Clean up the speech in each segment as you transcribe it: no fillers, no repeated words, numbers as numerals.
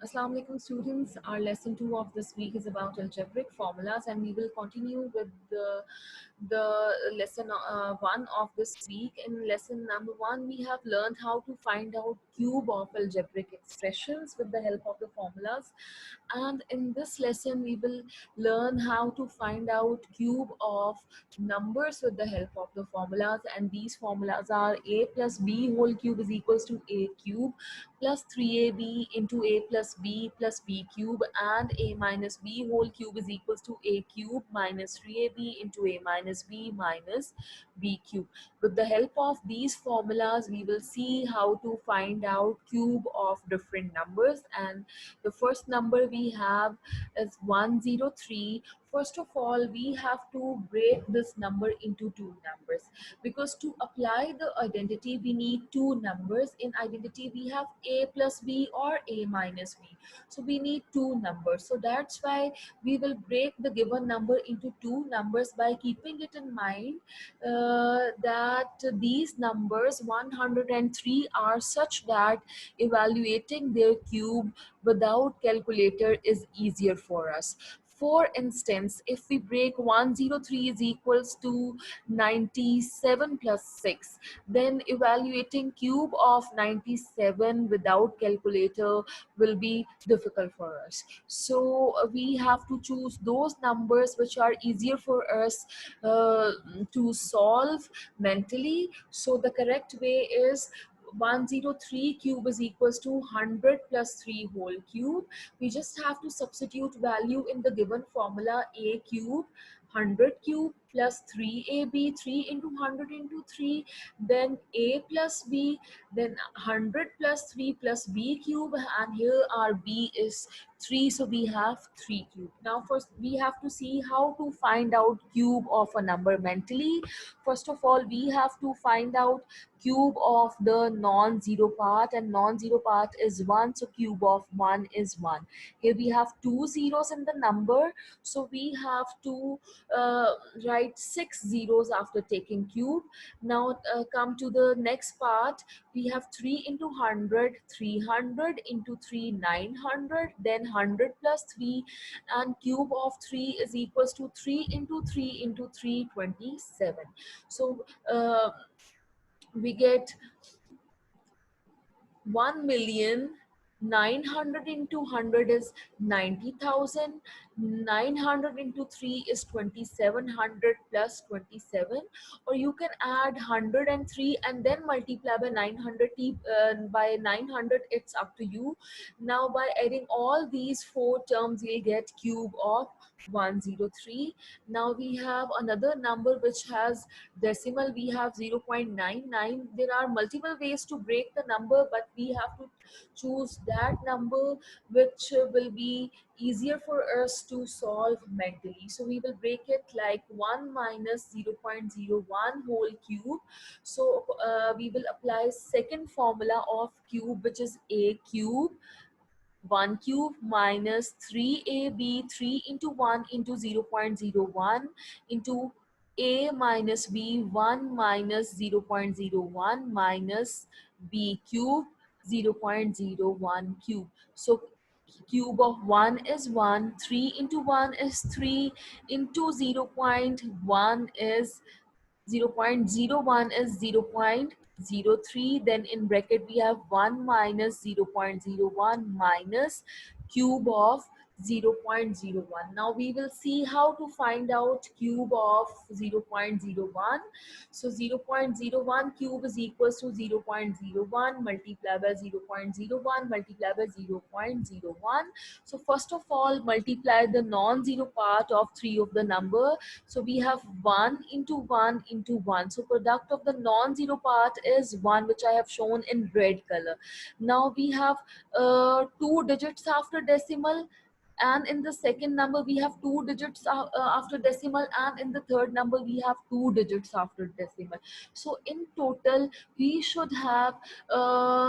Assalamu alaikum students. Our lesson 2 of this week is about algebraic formulas, and we will continue with the lesson 1 of this week. In lesson number 1, we have learned how to find out cube of algebraic expressions with the help of the formulas. And in this lesson, we will learn how to find out cube of numbers with the help of the formulas. And these formulas are a plus b whole cube is equals to a cube plus 3ab into a plus b cube, and a minus b whole cube is equals to a cube minus 3ab into a minus b cube. With the help of these formulas, we will see how to find out cube of different numbers. And the first number we have is 103. First of all, we have to break this number into two numbers, because to apply the identity we need two numbers. In identity we have a plus b or a minus b, so we need two numbers. So that's why we will break the given number into two numbers by keeping it in mind that these numbers 103 are such that evaluating their cube without calculator is easier for us. For instance, if we break 103 is equals to 97 plus 6, then evaluating cube of 97 without calculator will be difficult for us. So we have to choose those numbers which are easier for us to solve mentally. So the correct way is 103 cube is equals to 100 plus 3 whole cube. We just have to substitute value in the given formula. A cube 100 cube plus 3ab, 3 into 100 into 3, then a plus b, then 100 plus 3 plus b cube, and here our b is 3, so we have 3 cube. Now first we have to see how to find out cube of a number mentally. First of all, we have to find out cube of the non-zero part, and non-zero part is 1, so cube of 1 is 1. Here we have two zeros in the number, so we have to write 6 zeros after taking cube. Now come to the next part. We have 3 into 100, 300 into 3, 900, then 100 plus 3, and cube of 3 is equals to 3 into 3 into 3, 27. So we get 1,900,000 into 100 is 90,000. 900 into 3 is 2,700 plus 27. Or you can add 103 and then multiply by 900. By 900, it's up to you. Now by adding all these four terms, we'll get cube of 103. Now we have another number which has decimal. We have 0.99. There are multiple ways to break the number, but we have to choose that number which will be easier for us to solve mentally. So we will break it like 1 minus 0.01 whole cube. So we will apply second formula of cube, which is a cube. 1 cube minus 3ab, 3 into 1 into 0.01 into a minus b, 1 minus 0.01 minus b cube, 0.01 cube. So cube of 1 is 1, 3 into 1 is 3, into 0.1 is 0.01 is 0.03. Then in bracket we have 1 minus 0.01 minus cube of 0.01. Now we will see how to find out cube of 0.01. So 0.01 cube is equals to 0.01 multiplied by 0.01 multiplied by 0.01. So first of all, multiply the non-zero part of 3 of the number. So we have 1 into 1 into 1. So product of the non-zero part is 1, which I have shown in red color. Now we have two digits after decimal, and in the second number we have two digits after decimal, and in the third number we have two digits after decimal. So in total we should have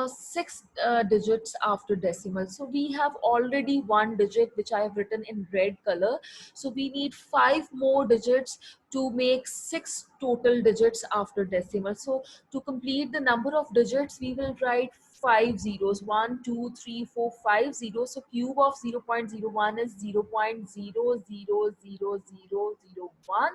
six digits after decimal. So we have already one digit which I have written in red color, so we need five more digits to make six total digits after decimal. So to complete the number of digits, we will write 5 zeros, 1 2 3 4 5 zeros. So cube of 0.01 is 0.000001.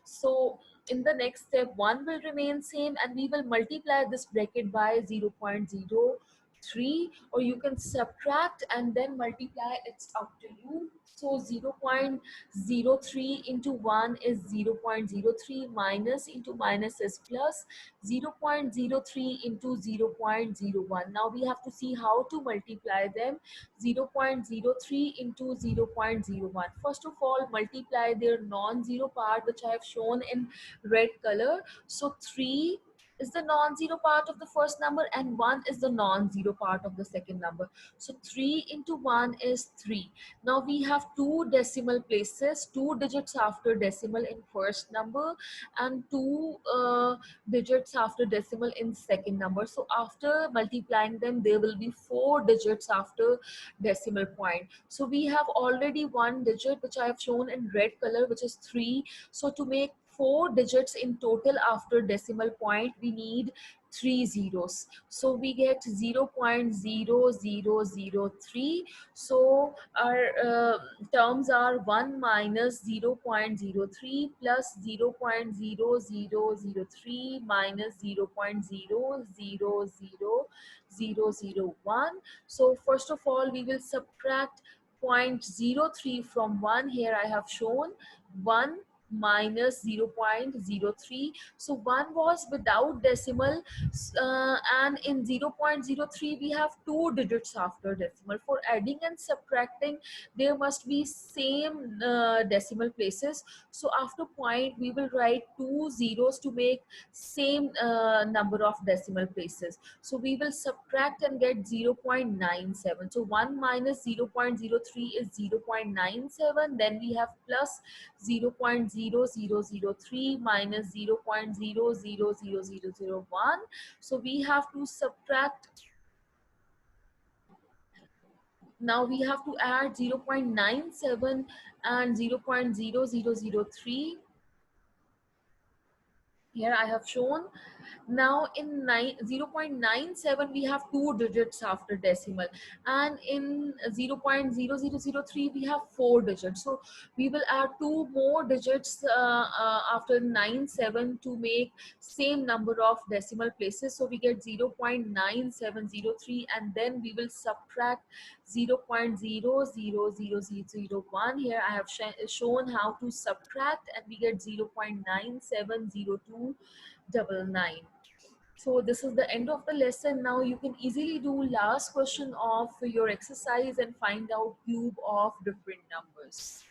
So in the next step, 1 will remain same, and we will multiply this bracket by 0.03, or you can subtract and then multiply. It's up to you. So 0.03 into 1 is 0.03, minus into minus is plus, 0.03 into 0.01. Now we have to see how to multiply them. 0.03 into 0.01. First of all, multiply their non-zero part, which I have shown in red color. So 3 is the non-zero part of the first number and 1 is the non-zero part of the second number. So 3 into 1 is 3. Now we have two decimal places, two digits after decimal in first number and two digits after decimal in second number. So after multiplying them, there will be 4 digits after decimal point. So we have already one digit which I have shown in red color, which is 3. So to make 4 digits in total after decimal point, we need 3 zeros. So we get 0.0003. So our terms are 1 minus 0.03 plus 0.0003 minus 0.000001. So first of all, we will subtract 0.03 from 1. Here I have shown 1 minus 0.03. So 1 was without decimal, and in 0.03 we have two digits after decimal. For adding and subtracting, there must be same decimal places. So after point, we will write two zeros to make same number of decimal places. So we will subtract and get 0.97. So 1 minus 0.03 is 0.97. Then we have plus 0.0003 minus 0.000001. So we have to subtract. Now we have to add 0.97 and 0.0003. Here I have shown. Now in 0.97 we have two digits after decimal, and in 0.0003 we have four digits. So we will add two more digits after 97 to make same number of decimal places. So we get 0.9703, and then we will subtract 0.000001. Here I have shown how to subtract, and we get 0.970299. So this is the end of the lesson. Now you can easily do last question of your exercise and find out cube of different numbers.